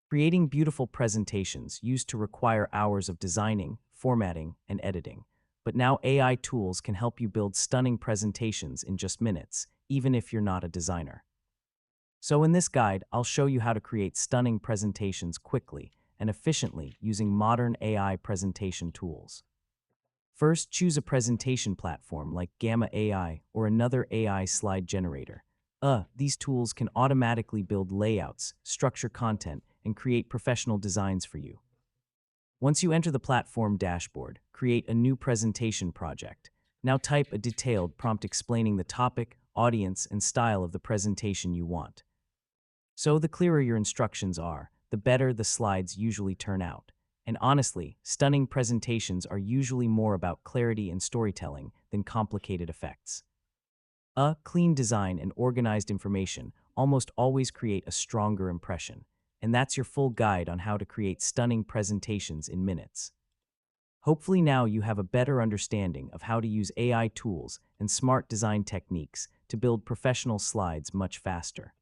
Creating beautiful presentations used to require hours of designing, formatting, and editing. But now AI tools can help you build stunning presentations in just minutes, even if you're not a designer. So in this guide, I'll show you how to create stunning presentations quickly and efficiently using modern AI presentation tools. First, choose a presentation platform like Gamma AI or another AI slide generator. These tools can automatically build layouts, structure content, and create professional designs for you. Once you enter the platform dashboard, create a new presentation project. Now type a detailed prompt explaining the topic, audience, and style of the presentation you want. So the clearer your instructions are, the better the slides usually turn out. And honestly, stunning presentations are usually more about clarity and storytelling than complicated effects. A clean design and organized information almost always create a stronger impression, and that's your full guide on how to create stunning presentations in minutes. Hopefully now you have a better understanding of how to use AI tools and smart design techniques to build professional slides much faster.